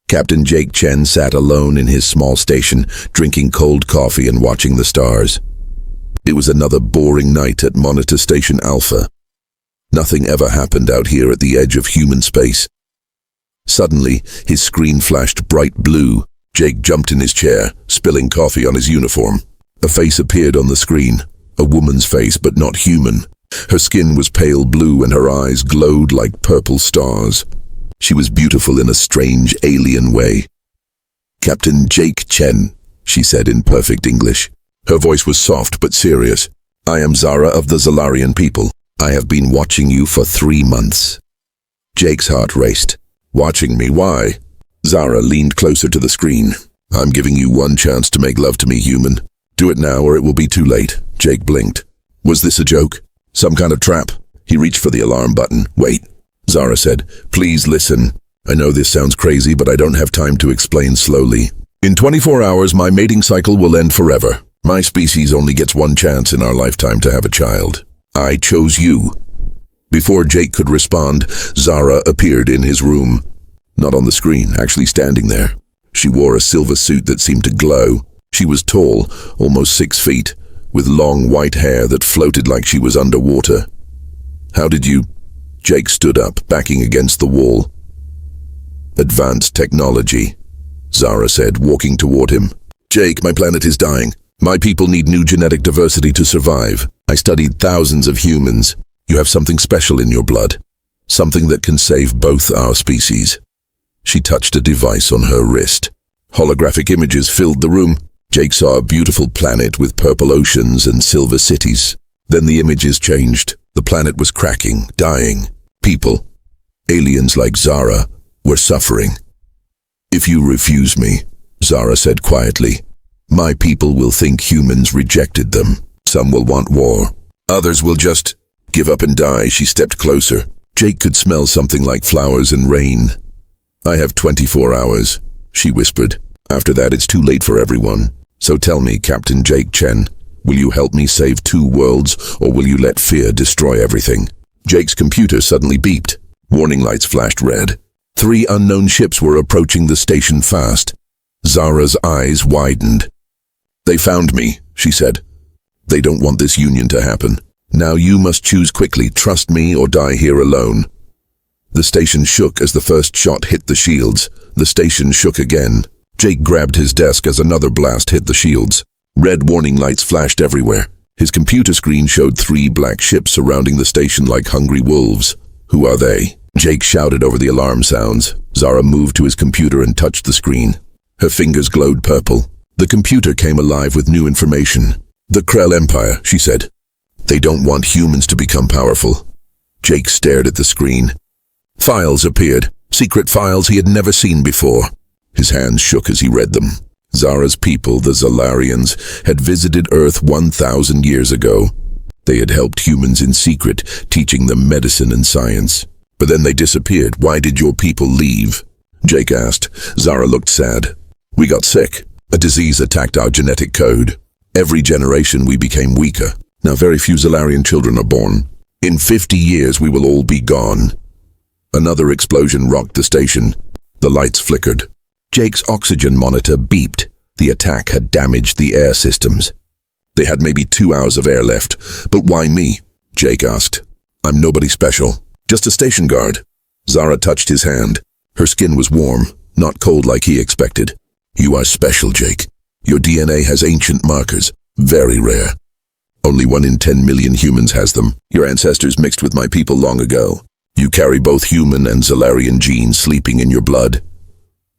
Captain Jake Chen sat alone in his small station, drinking cold coffee and watching the stars. It was another boring night at Monitor Station Alpha. Nothing ever happened out here at the edge of human space. Suddenly, his screen flashed bright blue. Jake jumped in his chair, spilling coffee on his uniform. A face appeared on the screen, a woman's face but not human. Her skin was pale blue and her eyes glowed like purple stars. She was beautiful in a strange alien way. "Captain Jake Chen," she said in perfect English. Her voice was soft but serious. "I am Zara of the Zalarian people. I have been watching you for 3 months." Jake's heart raced. "Watching me? Why?" Zara leaned closer to the screen. "I'm giving you one chance to make love to me, human. Do it now or it will be too late." Jake blinked. Was this a joke? Some kind of trap? He reached for the alarm button. "Wait," Zara said. "Please listen. I know this sounds crazy, but I don't have time to explain slowly. In 24 hours, my mating cycle will end forever. My species only gets one chance in our lifetime to have a child. I chose you." Before Jake could respond, Zara appeared in his room. Not on the screen, actually standing there. She wore a silver suit that seemed to glow. She was tall, almost 6 feet, with long white hair that floated like she was underwater. "How did you—" Jake stood up, backing against the wall. "Advanced technology," Zara said, walking toward him. "Jake, my planet is dying. My people need new genetic diversity to survive. I studied thousands of humans. You have something special in your blood. Something that can save both our species." She touched a device on her wrist. Holographic images filled the room. Jake saw a beautiful planet with purple oceans and silver cities. Then the images changed. The planet was cracking, dying. People, aliens like Zara, were suffering. "If you refuse me," Zara said quietly, "my people will think humans rejected them. Some will want war. Others will just give up and die." She stepped closer. Jake could smell something like flowers and rain. "I have 24 hours, she whispered. "After that, it's too late for everyone. So tell me, Captain Jake Chen, will you help me save 2 worlds, or will you let fear destroy everything?" Jake's computer suddenly beeped. Warning lights flashed red. 3 unknown ships were approaching the station fast. Zara's eyes widened. "They found me," she said. "They don't want this union to happen. Now you must choose quickly, trust me or die here alone." The station shook as the first shot hit the shields. The station shook again. Jake grabbed his desk as another blast hit the shields. Red warning lights flashed everywhere. His computer screen showed 3 black ships surrounding the station like hungry wolves. "Who are they?" Jake shouted over the alarm sounds. Zara moved to his computer and touched the screen. Her fingers glowed purple. The computer came alive with new information. "The Krell Empire," she said. "They don't want humans to become powerful." Jake stared at the screen. Files appeared, secret files he had never seen before. His hands shook as he read them. Zara's people, the Zalarians, had visited Earth 1,000 years ago. They had helped humans in secret, teaching them medicine and science. But then they disappeared. "Why did your people leave?" Jake asked. Zara looked sad. "We got sick. A disease attacked our genetic code. Every generation we became weaker. Now very few Zalarian children are born. In 50 years we will all be gone." Another explosion rocked the station. The lights flickered. Jake's oxygen monitor beeped. The attack had damaged the air systems. They had maybe 2 hours of air left. "But why me?" Jake asked. "I'm nobody special. Just a station guard." Zara touched his hand. Her skin was warm, not cold like he expected. "You are special, Jake. Your DNA has ancient markers, very rare. Only 1 in 10 million humans has them. Your ancestors mixed with my people long ago. You carry both human and Zalarian genes sleeping in your blood."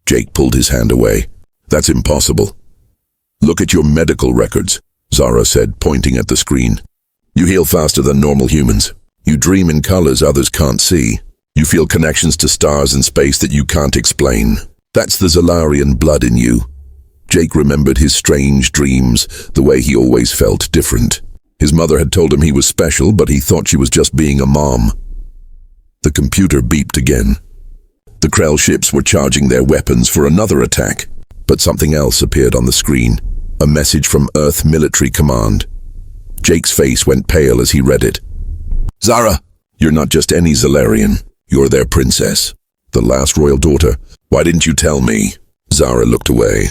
Jake pulled his hand away. "That's impossible." "Look at your medical records," Zara said, pointing at the screen. "You heal faster than normal humans. You dream in colors others can't see. You feel connections to stars and space that you can't explain. That's the Zalarian blood in you." Jake remembered his strange dreams, the way he always felt different. His mother had told him he was special, but he thought she was just being a mom. The computer beeped again. The Krell ships were charging their weapons for another attack, but something else appeared on the screen. A message from Earth Military Command. Jake's face went pale as he read it. "Zara, you're not just any Zalarian. You're their princess, the last royal daughter. Why didn't you tell me? Zara looked away.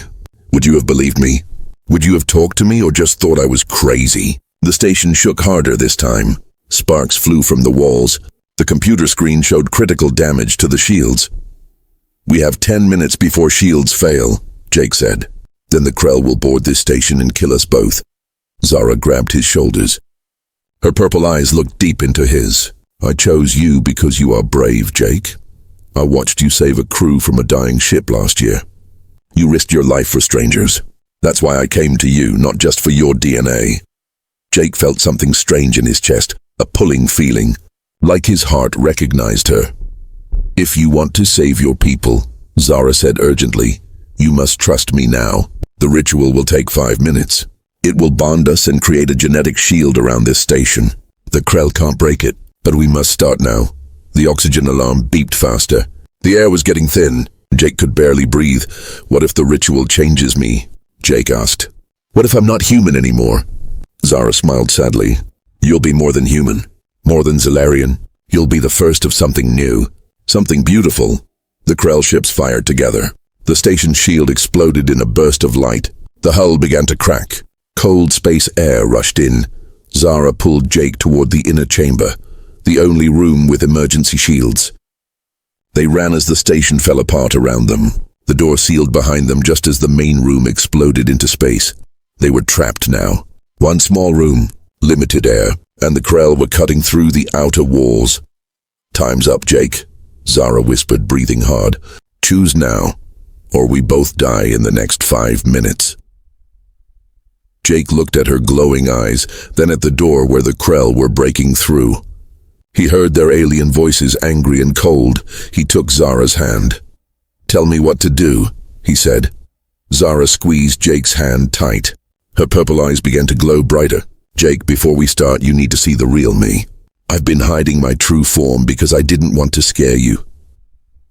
Would you have believed me? Would you have talked to me or just thought I was crazy? The station shook harder this time. Sparks flew from the walls. The computer screen showed critical damage to the shields. We have 10 minutes before shields fail, Jake said. Then the Krell will board this station and kill us both. Zara grabbed his shoulders. Her purple eyes looked deep into his. I chose you because you are brave, Jake. I watched you save a crew from a dying ship last year. You risked your life for strangers. That's why I came to you, not just for your DNA. Jake felt something strange in his chest, a pulling feeling, like his heart recognized her. If you want to save your people, Zara said urgently, you must trust me now. The ritual will take 5 minutes. It will bond us and create a genetic shield around this station. The Krell can't break it, but we must start now. The oxygen alarm beeped faster. The air was getting thin. Jake could barely breathe. What if the ritual changes me? Jake asked. What if I'm not human anymore? Zara smiled sadly. You'll be more than human, more than Zalarian. You'll be the first of something new, something beautiful. The Krell ships fired together. The station's shield exploded in a burst of light. The hull began to crack. Cold space air rushed in. Zara pulled Jake toward the inner chamber, the only room with emergency shields. They ran as the station fell apart around them. The door sealed behind them just as the main room exploded into space. They were trapped now. One small room, limited air, and the Krell were cutting through the outer walls. Time's up, Jake, Zara whispered, breathing hard. Choose now, or we both die in the next 5 minutes. Jake looked at her glowing eyes, then at the door where the Krell were breaking through. He heard their alien voices, angry and cold. He took Zara's hand. Tell me what to do, he said. Zara squeezed Jake's hand tight. Her purple eyes began to glow brighter. Jake, before we start, you need to see the real me. I've been hiding my true form because I didn't want to scare you.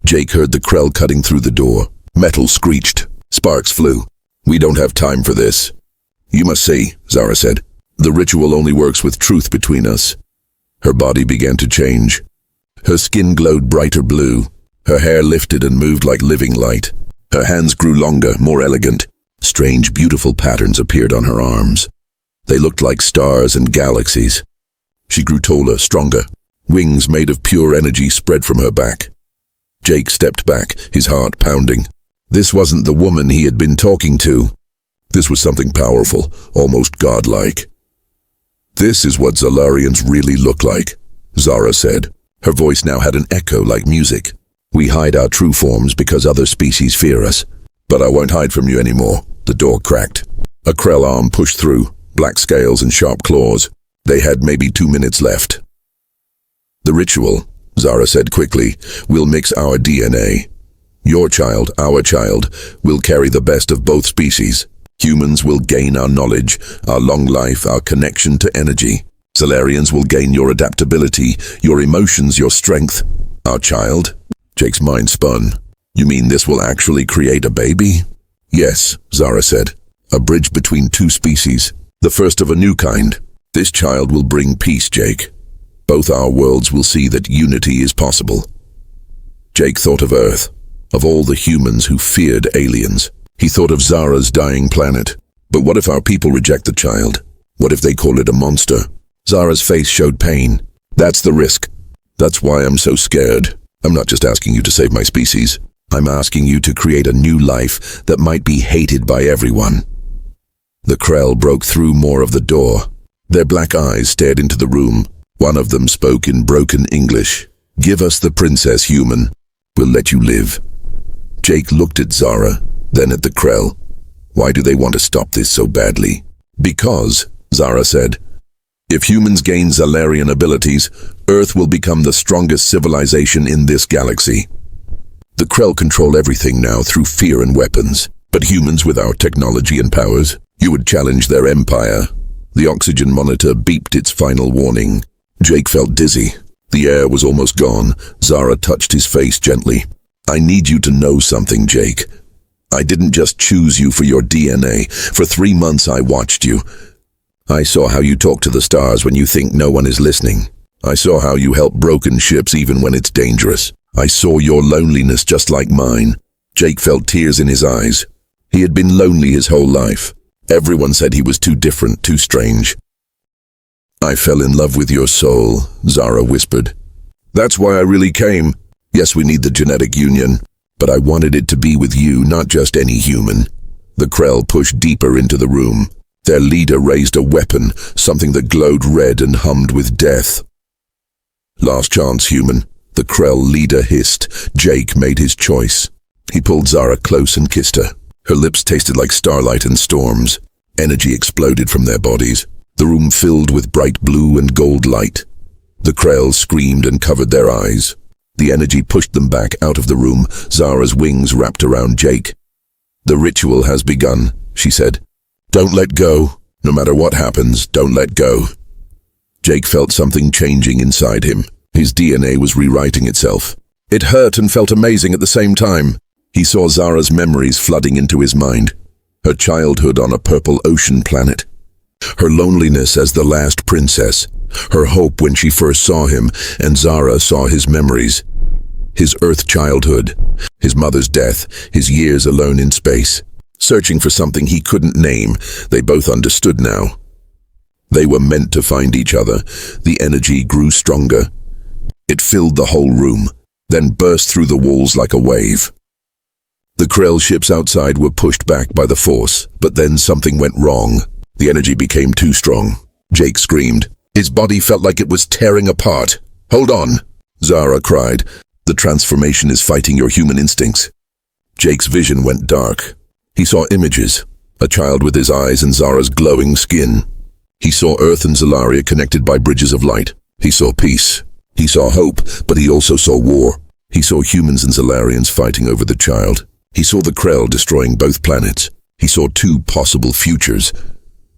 Jake heard the Krell cutting through the door. Metal screeched. Sparks flew. We don't have time for this. You must see, Zara said. The ritual only works with truth between us. Her body began to change. Her skin glowed brighter blue. Her hair lifted and moved like living light. Her hands grew longer, more elegant. Strange, beautiful patterns appeared on her arms. They looked like stars and galaxies. She grew taller, stronger. Wings made of pure energy spread from her back. Jake stepped back, his heart pounding. This wasn't the woman he had been talking to. This was something powerful, almost godlike. This is what Zalarians really look like, Zara said. Her voice now had an echo like music. We hide our true forms because other species fear us. But I won't hide from you anymore. The door cracked. A Krell arm pushed through, black scales and sharp claws. They had maybe 2 minutes left. The ritual, Zara said quickly, will mix our DNA. Your child, our child, will carry the best of both species. Humans will gain our knowledge, our long life, our connection to energy. Zalarians will gain your adaptability, your emotions, your strength. Our child? Jake's mind spun. You mean this will actually create a baby? Yes, Zara said. A bridge between 2 species. The first of a new kind. This child will bring peace, Jake. Both our worlds will see that unity is possible. Jake thought of Earth, of all the humans who feared aliens. He thought of Zara's dying planet. But what if our people reject the child? What if they call it a monster? Zara's face showed pain. That's the risk. That's why I'm so scared. I'm not just asking you to save my species. I'm asking you to create a new life that might be hated by everyone. The Krell broke through more of the door. Their black eyes stared into the room. One of them spoke in broken English. Give us the princess, human. We'll let you live. Jake looked at Zara, then at the Krell. Why do they want to stop this so badly? Because, Zara said, if humans gain Zalarian abilities, Earth will become the strongest civilization in this galaxy. The Krell control everything now through fear and weapons. But humans with our technology and powers, you would challenge their empire. The oxygen monitor beeped its final warning. Jake felt dizzy. The air was almost gone. Zara touched his face gently. I need you to know something, Jake. I didn't just choose you for your DNA. For 3 months I watched you. I saw how you talk to the stars when you think no one is listening. I saw how you help broken ships even when it's dangerous. I saw your loneliness just like mine. Jake felt tears in his eyes. He had been lonely his whole life. Everyone said he was too different, too strange. "I fell in love with your soul," Zara whispered. "That's why I really came. Yes, we need the genetic union, but I wanted it to be with you, not just any human." The Krell pushed deeper into the room. Their leader raised a weapon, something that glowed red and hummed with death. "Last chance, human," the Krell leader hissed. Jake made his choice. He pulled Zara close and kissed her. Her lips tasted like starlight and storms. Energy exploded from their bodies. The room filled with bright blue and gold light. The Krell screamed and covered their eyes. The energy pushed them back out of the room. Zara's wings wrapped around Jake. "The ritual has begun," she said. "Don't let go. No matter what happens, don't let go." Jake felt something changing inside him. His DNA was rewriting itself. It hurt and felt amazing at the same time. He saw Zara's memories flooding into his mind. Her childhood on a purple ocean planet. Her loneliness as the last princess. Her hope when she first saw him, and Zara saw his memories. His Earth childhood, his mother's death, his years alone in space. Searching for something he couldn't name, they both understood now. They were meant to find each other. The energy grew stronger. It filled the whole room, then burst through the walls like a wave. The Krell ships outside were pushed back by the force, but then something went wrong. The energy became too strong. Jake screamed. His body felt like it was tearing apart. "Hold on," Zara cried. "The transformation is fighting your human instincts." Jake's vision went dark. He saw images, a child with his eyes and Zara's glowing skin. He saw Earth and Zelaria connected by bridges of light. He saw peace. He saw hope, but he also saw war. He saw humans and Zelarians fighting over the child. He saw the Krell destroying both planets. He saw two possible futures.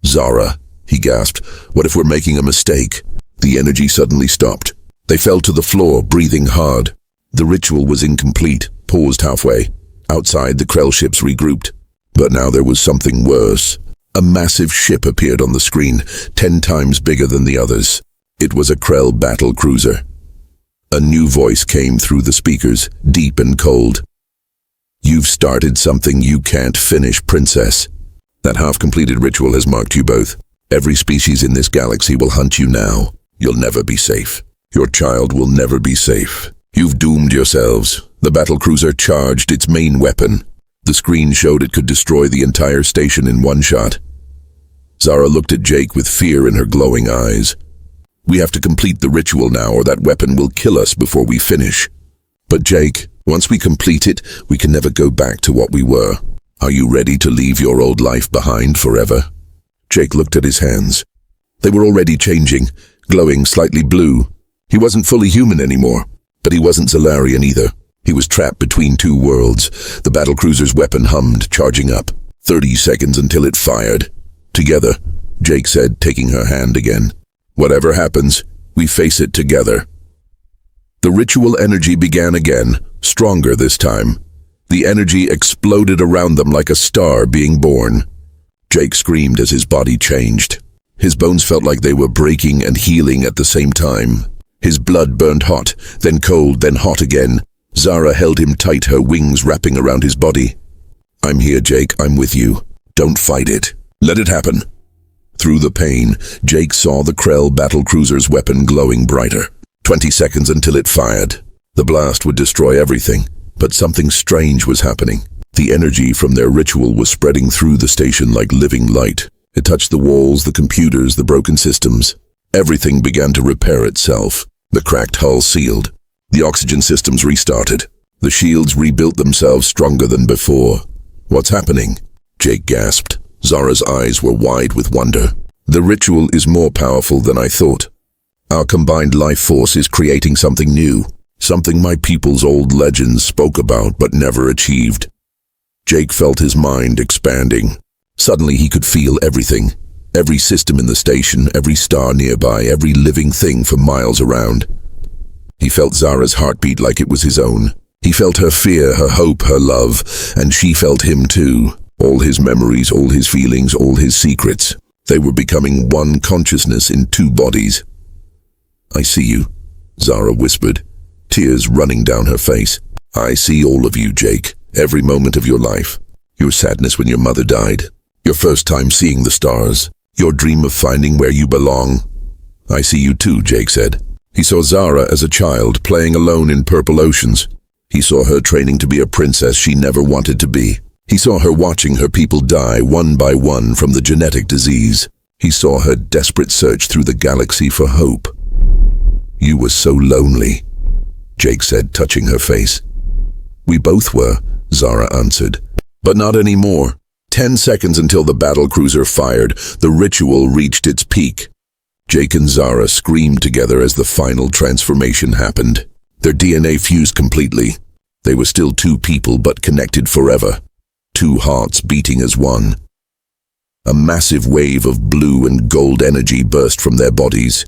"Zara," he gasped, "what if we're making a mistake?" The energy suddenly stopped. They fell to the floor, breathing hard. The ritual was incomplete, paused halfway. Outside, the Krell ships regrouped. But now there was something worse. A massive ship appeared on the screen, 10 times bigger than the others. It was a Krell battle cruiser. A new voice came through the speakers, deep and cold. "You've started something you can't finish, princess. That half-completed ritual has marked you both. Every species in this galaxy will hunt you now. You'll never be safe. Your child will never be safe. You've doomed yourselves." The battlecruiser charged its main weapon. The screen showed it could destroy the entire station in one shot. Zara looked at Jake with fear in her glowing eyes. "We have to complete the ritual now, or that weapon will kill us before we finish." "But Jake, once we complete it, we can never go back to what we were. Are you ready to leave your old life behind forever?" Jake looked at his hands. They were already changing, glowing slightly blue. He wasn't fully human anymore, but he wasn't Zelarian either. He was trapped between two worlds. The battlecruiser's weapon hummed, charging up. 30 seconds until it fired. "Together," Jake said, taking her hand again. "Whatever happens, we face it together." The ritual energy began again, stronger this time. The energy exploded around them like a star being born. Jake screamed as his body changed. His bones felt like they were breaking and healing at the same time. His blood burned hot, then cold, then hot again. Zara held him tight, her wings wrapping around his body. "I'm here, Jake. I'm with you. Don't fight it. Let it happen." Through the pain, Jake saw the Krell battlecruiser's weapon glowing brighter. 20 seconds until it fired. The blast would destroy everything, but something strange was happening. The energy from their ritual was spreading through the station like living light. It touched the walls, the computers, the broken systems. Everything began to repair itself. The cracked hull sealed. The oxygen systems restarted. The shields rebuilt themselves stronger than before. "What's happening?" Jake gasped. Zara's eyes were wide with wonder. "The ritual is more powerful than I thought. Our combined life force is creating something new. Something my people's old legends spoke about but never achieved." Jake felt his mind expanding. Suddenly he could feel everything. Every system in the station, every star nearby, every living thing for miles around. He felt Zara's heartbeat like it was his own. He felt her fear, her hope, her love, and she felt him too. All his memories, all his feelings, all his secrets. They were becoming one consciousness in two bodies. "I see you," Zara whispered, tears running down her face. "I see all of you, Jake. Every moment of your life. Your sadness when your mother died. Your first time seeing the stars. Your dream of finding where you belong. I see you too, Jake said. He saw Zara as a child playing alone in purple oceans. He saw her training to be a princess she never wanted to be. He saw her watching her people die one by one from the genetic disease. He saw her desperate search through the galaxy for hope. You were so lonely, Jake said, touching her face. We both were, Zara answered. But not anymore. 10 seconds until the battle cruiser fired, the ritual reached its peak. Jake and Zara screamed together as the final transformation happened. Their DNA fused completely. They were still two people, but connected forever. Two hearts beating as one. A massive wave of blue and gold energy burst from their bodies.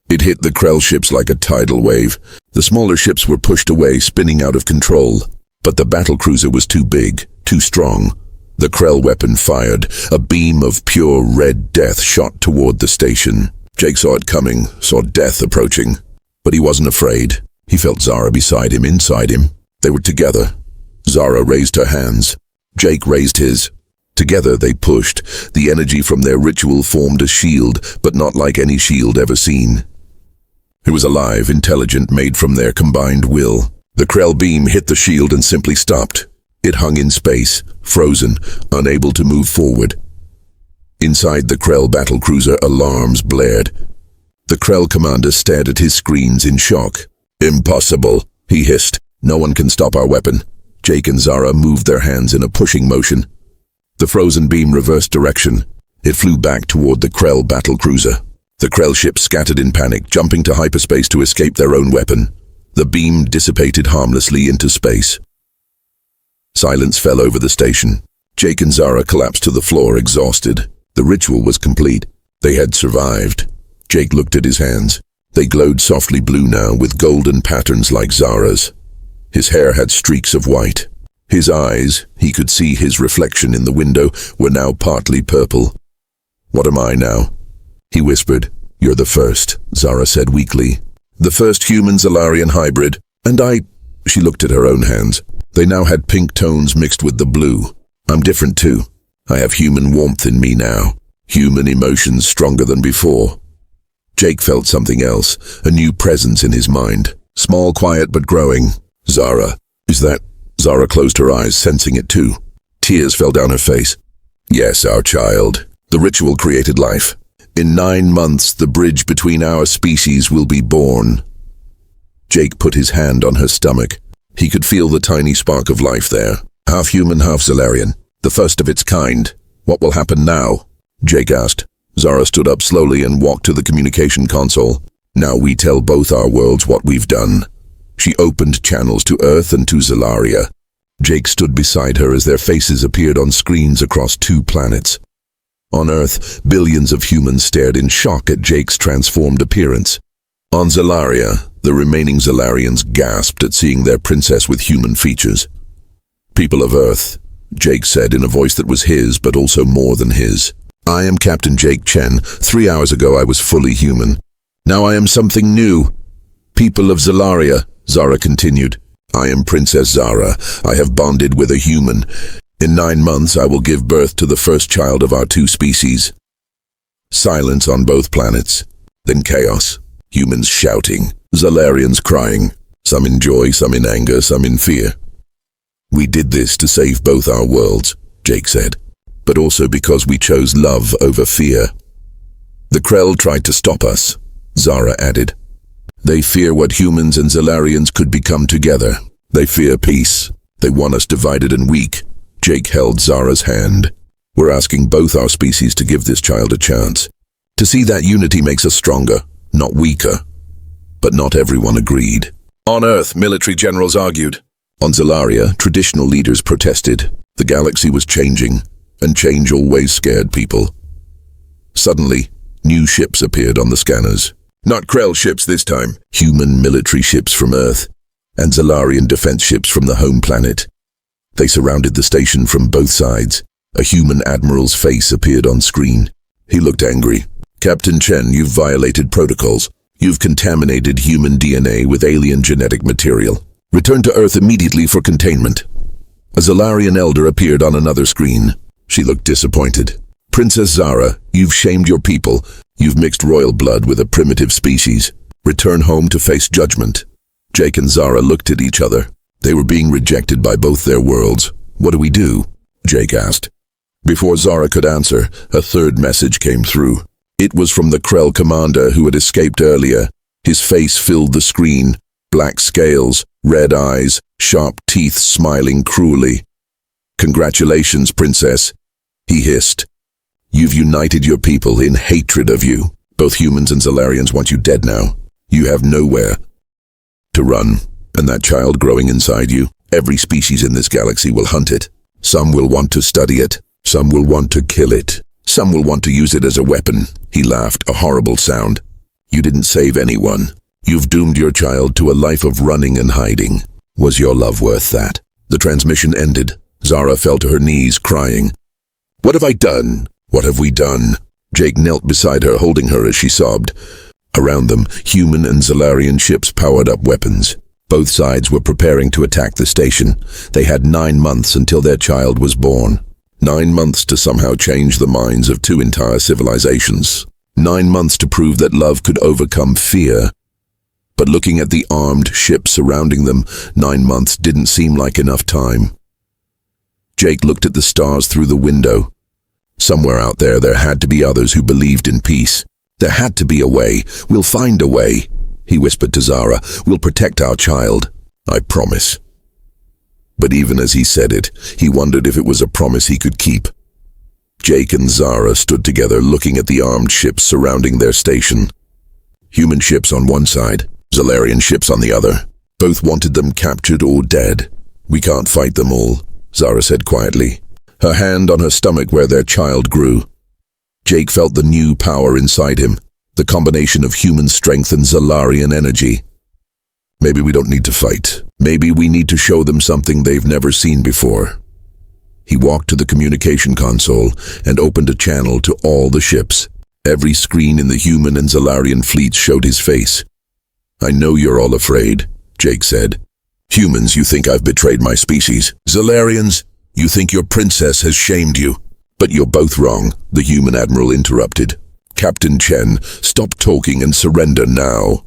It hit the Krell ships like a tidal wave. The smaller ships were pushed away, spinning out of control. But the battlecruiser was too big, too strong. The Krell weapon fired. A beam of pure red death shot toward the station. Jake saw it coming, saw death approaching. But he wasn't afraid. He felt Zara beside him, inside him. They were together. Zara raised her hands. Jake raised his. Together they pushed. The energy from their ritual formed a shield, but not like any shield ever seen. It was alive, intelligent, made from their combined will. The Krell beam hit the shield and simply stopped. It hung in space, frozen, unable to move forward. Inside the Krell battlecruiser, alarms blared. The Krell commander stared at his screens in shock. Impossible, he hissed. No one can stop our weapon. Jake and Zara moved their hands in a pushing motion. The frozen beam reversed direction. It flew back toward the Krell battlecruiser. The Krell ship scattered in panic, jumping to hyperspace to escape their own weapon. The beam dissipated harmlessly into space. Silence fell over the station. Jake and Zara collapsed to the floor, exhausted. The ritual was complete. They had survived. Jake looked at his hands. They glowed softly blue now, with golden patterns like Zara's. His hair had streaks of white. His eyes, he could see his reflection in the window, were now partly purple. What am I now? He whispered. You're the first, Zara said weakly. The first human-Zalarian hybrid. And she looked at her own hands. They now had pink tones mixed with the blue. I'm different too. I have human warmth in me now. Human emotions stronger than before. Jake felt something else, a new presence in his mind. Small, quiet, but growing. Zara. Is that? Zara closed her eyes, sensing it too. Tears fell down her face. Yes, our child. The ritual created life. In 9 months, the bridge between our species will be born. Jake put his hand on her stomach. He could feel the tiny spark of life there. Half human, half Zalarian. The first of its kind. What will happen now? Jake asked. Zara stood up slowly and walked to the communication console. Now we tell both our worlds what we've done. She opened channels to Earth and to Zalaria. Jake stood beside her as their faces appeared on screens across 2 planets. On Earth, billions of humans stared in shock at Jake's transformed appearance. On Zalaria, the remaining Zalarians gasped at seeing their princess with human features. People of Earth, Jake said in a voice that was his, but also more than his. I am Captain Jake Chen. 3 hours ago I was fully human. Now I am something new. People of Zalaria, Zara continued. I am Princess Zara. I have bonded with a human. In 9 months I will give birth to the first child of our 2 species. Silence on both planets. Then chaos. Humans shouting. Zalarians crying. Some in joy, some in anger, some in fear. We did this to save both our worlds, Jake said. But also because we chose love over fear. The Krell tried to stop us, Zara added. They fear what humans and Zalarians could become together. They fear peace. They want us divided and weak. Jake held Zara's hand. We're asking both our species to give this child a chance. To see that unity makes us stronger, not weaker. But not everyone agreed. On Earth, military generals argued. On Zalaria, traditional leaders protested. The galaxy was changing, and change always scared people. Suddenly, new ships appeared on the scanners. Not Krell ships this time, human military ships from Earth, and Zalarian defense ships from the home planet. They surrounded the station from both sides. A human admiral's face appeared on screen. He looked angry. Captain Chen, you've violated protocols. You've contaminated human DNA with alien genetic material. Return to Earth immediately for containment. A Zalarian elder appeared on another screen. She looked disappointed. Princess Zara, you've shamed your people. You've mixed royal blood with a primitive species. Return home to face judgment. Jake and Zara looked at each other. They were being rejected by both their worlds. What do we do? Jake asked. Before Zara could answer, a third message came through. It was from the Krell commander who had escaped earlier. His face filled the screen. Black scales, red eyes, sharp teeth smiling cruelly. Congratulations, princess, he hissed. You've united your people in hatred of you. Both humans and Zalarians want you dead now. You have nowhere to run, and that child growing inside you, every species in this galaxy will hunt it. Some will want to study it. Some will want to kill it. Some will want to use it as a weapon. He laughed, a horrible sound. You didn't save anyone. You've doomed your child to a life of running and hiding. Was your love worth that? The transmission ended. Zara fell to her knees, crying. What have I done? What have we done? Jake knelt beside her, holding her as she sobbed. Around them, human and Zalarian ships powered up weapons. Both sides were preparing to attack the station. They had 9 months until their child was born. 9 months to somehow change the minds of 2 entire civilizations. 9 months to prove that love could overcome fear. But looking at the armed ships surrounding them, 9 months didn't seem like enough time. Jake looked at the stars through the window. Somewhere out there had to be others who believed in peace. There had to be a way. We'll find a way, he whispered to Zara. We'll protect our child. I promise. But even as he said it, he wondered if it was a promise he could keep. Jake and Zara stood together looking at the armed ships surrounding their station. Human ships on one side, Zalarian ships on the other. Both wanted them captured or dead. We can't fight them all, Zara said quietly, her hand on her stomach where their child grew. Jake felt the new power inside him, the combination of human strength and Zalarian energy. Maybe we don't need to fight. Maybe we need to show them something they've never seen before. He walked to the communication console and opened a channel to all the ships. Every screen in the human and Zalarian fleets showed his face. I know you're all afraid, Jake said. Humans, you think I've betrayed my species. Zalarians, you think your princess has shamed you. But you're both wrong, the human admiral interrupted. Captain Chen, stop talking and surrender now.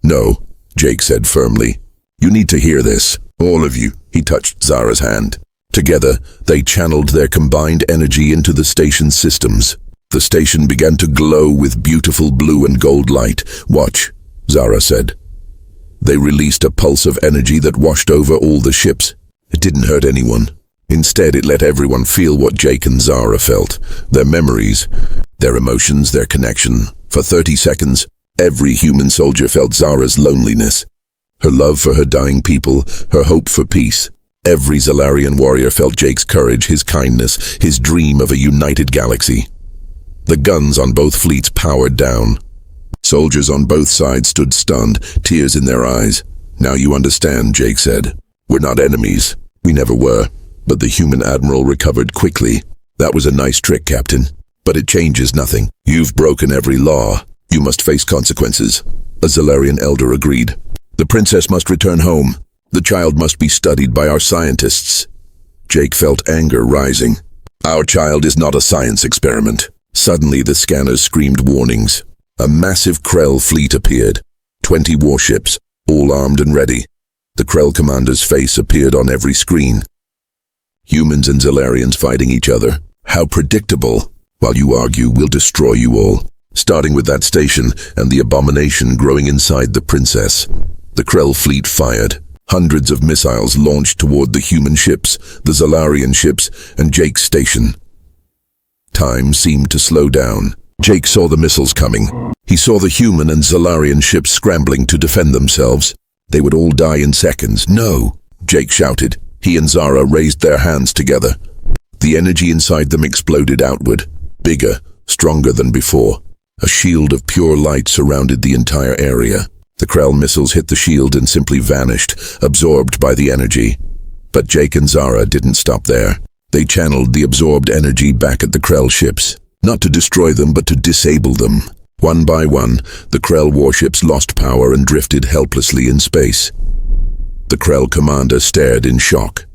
No, Jake said firmly. You need to hear this, all of you. He touched Zara's hand. Together, they channeled their combined energy into the station's systems. The station began to glow with beautiful blue and gold light. Watch, Zara said. They released a pulse of energy that washed over all the ships. It didn't hurt anyone. Instead, it let everyone feel what Jake and Zara felt. Their memories, their emotions, their connection. For 30 seconds, every human soldier felt Zara's loneliness. Her love for her dying people, her hope for peace. Every Zalarian warrior felt Jake's courage, his kindness, his dream of a united galaxy. The guns on both fleets powered down. Soldiers on both sides stood stunned, tears in their eyes. Now you understand, Jake said. We're not enemies. We never were. But the human admiral recovered quickly. That was a nice trick, Captain. But it changes nothing. You've broken every law. You must face consequences. A Zalarian elder agreed. The princess must return home. The child must be studied by our scientists. Jake felt anger rising. Our child is not a science experiment. Suddenly the scanners screamed warnings. A massive Krell fleet appeared. 20 warships, all armed and ready. The Krell commander's face appeared on every screen. Humans and Zalarians fighting each other. How predictable. While you argue, we'll destroy you all. Starting with that station and the abomination growing inside the princess. The Krell fleet fired. Hundreds of missiles launched toward the human ships, the Zalarian ships, and Jake's station. Time seemed to slow down. Jake saw the missiles coming. He saw the human and Zalarian ships scrambling to defend themselves. They would all die in seconds. No, Jake shouted. He and Zara raised their hands together. The energy inside them exploded outward, bigger, stronger than before. A shield of pure light surrounded the entire area. The Krell missiles hit the shield and simply vanished, absorbed by the energy. But Jake and Zara didn't stop there. They channeled the absorbed energy back at the Krell ships, not to destroy them but to disable them. One by one, the Krell warships lost power and drifted helplessly in space. The Krell commander stared in shock.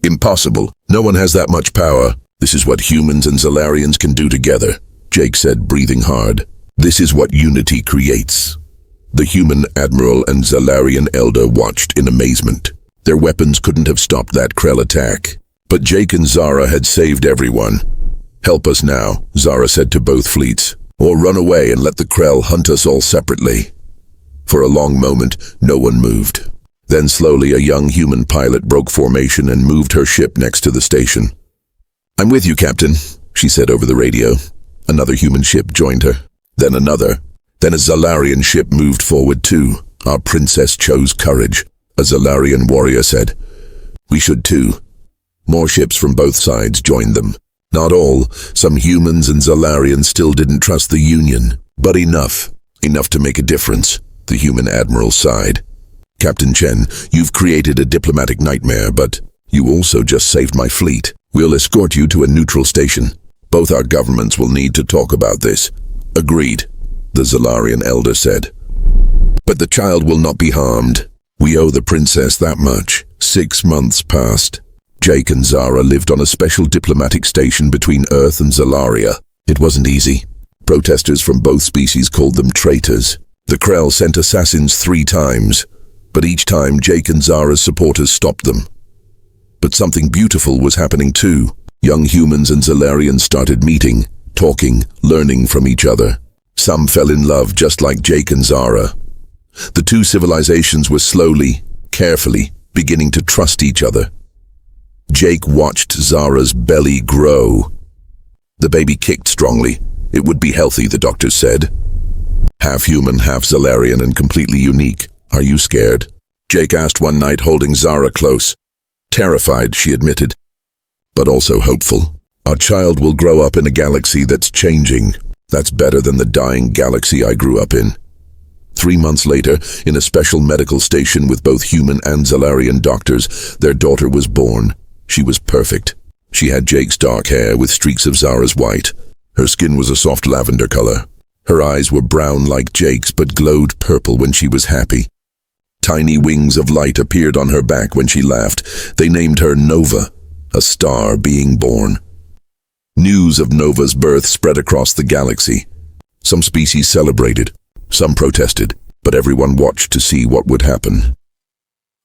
Impossible. No one has that much power. This is what humans and Zalarians can do together, Jake said, breathing hard. This is what unity creates. The human admiral and Zalarian elder watched in amazement. Their weapons couldn't have stopped that Krell attack. But Jake and Zara had saved everyone. Help us now, Zara said to both fleets, or run away and let the Krell hunt us all separately. For a long moment, no one moved. Then slowly a young human pilot broke formation and moved her ship next to the station. I'm with you, Captain, she said over the radio. Another human ship joined her. Then another. Then a Zalarian ship moved forward too. Our princess chose courage, a Zalarian warrior said. We should too. More ships from both sides joined them. Not all. Some humans and Zalarians still didn't trust the Union. But enough. Enough to make a difference, the human admiral sighed. Captain Chen, you've created a diplomatic nightmare, but you also just saved my fleet. We'll escort you to a neutral station. Both our governments will need to talk about this. Agreed, the Zalarian elder said. But the child will not be harmed. We owe the princess that much. 6 months passed. Jake and Zara lived on a special diplomatic station between Earth and Zalaria. It wasn't easy. Protesters from both species called them traitors. The Krell sent assassins 3 times, but each time Jake and Zara's supporters stopped them. But something beautiful was happening too. Young humans and Zalarians started meeting, talking, learning from each other. Some fell in love just like Jake and Zara. The two civilizations were slowly, carefully, beginning to trust each other. Jake watched Zara's belly grow. The baby kicked strongly. It would be healthy, the doctors said. Half human, half Zalarian, and completely unique. Are you scared? Jake asked one night, holding Zara close. Terrified, she admitted, but also hopeful. Our child will grow up in a galaxy that's changing. That's better than the dying galaxy I grew up in. 3 months later, in a special medical station with both human and Zalarian doctors, their daughter was born. She was perfect. She had Jake's dark hair with streaks of Zara's white. Her skin was a soft lavender color. Her eyes were brown like Jake's but glowed purple when she was happy. Tiny wings of light appeared on her back when she laughed. They named her Nova, a star being born. News of Nova's birth spread across the galaxy. Some species celebrated, some protested, but everyone watched to see what would happen.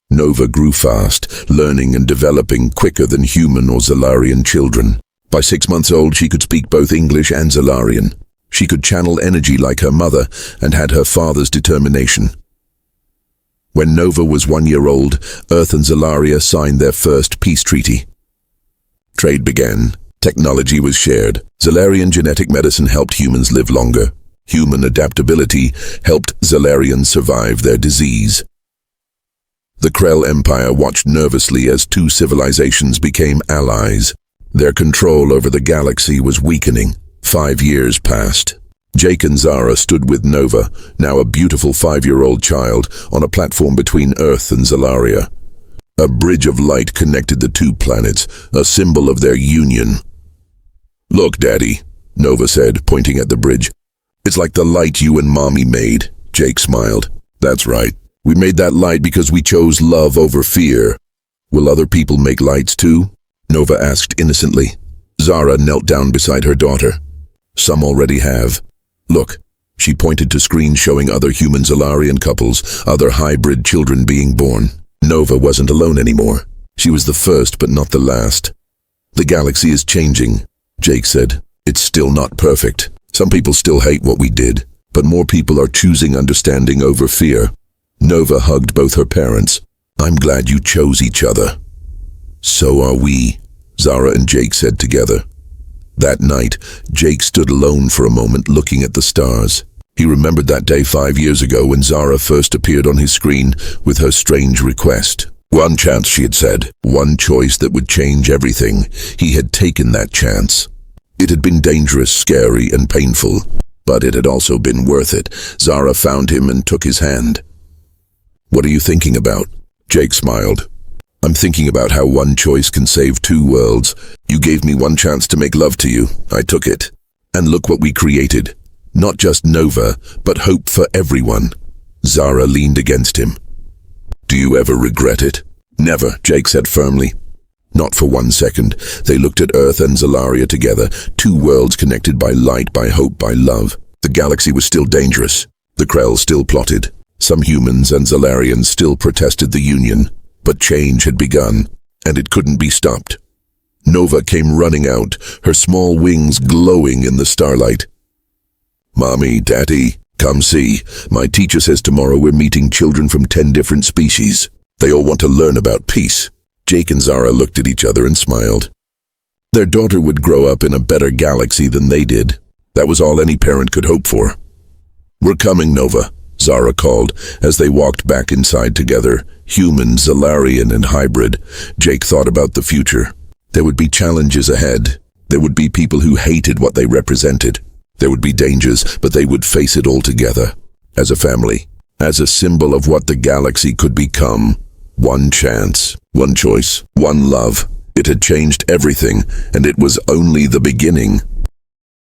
Nova grew fast, learning and developing quicker than human or Zalarian children. By 6 months old, she could speak both English and Zalarian. She could channel energy like her mother and had her father's determination. When Nova was 1 year old, Earth and Zalaria signed their first peace treaty. Trade began. Technology was shared. Zalarian genetic medicine helped humans live longer. Human adaptability helped Zalarians survive their disease. The Krell Empire watched nervously as 2 civilizations became allies. Their control over the galaxy was weakening. 5 years passed. Jake and Zara stood with Nova, now a beautiful 5-year-old child, on a platform between Earth and Zalaria. A bridge of light connected the 2 planets, a symbol of their union. Look, Daddy, Nova said, pointing at the bridge. It's like the light you and Mommy made, Jake smiled. That's right. We made that light because we chose love over fear. Will other people make lights too? Nova asked innocently. Zara knelt down beside her daughter. Some already have. Look, she pointed to screens showing other human Zalarian couples, other hybrid children being born. Nova wasn't alone anymore. She was the first but not the last. The galaxy is changing, Jake said. It's still not perfect. Some people still hate what we did, but more people are choosing understanding over fear. Nova hugged both her parents. I'm glad you chose each other. So are we, Zara and Jake said together. That night, Jake stood alone for a moment looking at the stars. He remembered that day 5 years ago when Zara first appeared on his screen with her strange request. One chance, she had said. One choice that would change everything. He had taken that chance. It had been dangerous, scary, and painful, but it had also been worth it. Zara found him and took his hand. What are you thinking about? Jake smiled. I'm thinking about how one choice can save 2 worlds. You gave me one chance to make love to you. I took it. And look what we created. Not just Nova, but hope for everyone. Zara leaned against him. Do you ever regret it? Never, Jake said firmly. Not for 1 second. They looked at Earth and Zalaria together, two worlds connected by light, by hope, by love. The galaxy was still dangerous. The Krell still plotted. Some humans and Zalarians still protested the Union. But change had begun, and it couldn't be stopped. Nova came running out, her small wings glowing in the starlight. "Mommy, Daddy, come see. My teacher says tomorrow we're meeting children from 10 different species. They all want to learn about peace." Jake and Zara looked at each other and smiled. Their daughter would grow up in a better galaxy than they did. That was all any parent could hope for. "We're coming, Nova," Zara called as they walked back inside together, human, Zalarian, and hybrid. Jake thought about the future. There would be challenges ahead. There would be people who hated what they represented. There would be dangers, but they would face it all together. As a family. As a symbol of what the galaxy could become. One chance, one choice, one love. It had changed everything, and it was only the beginning.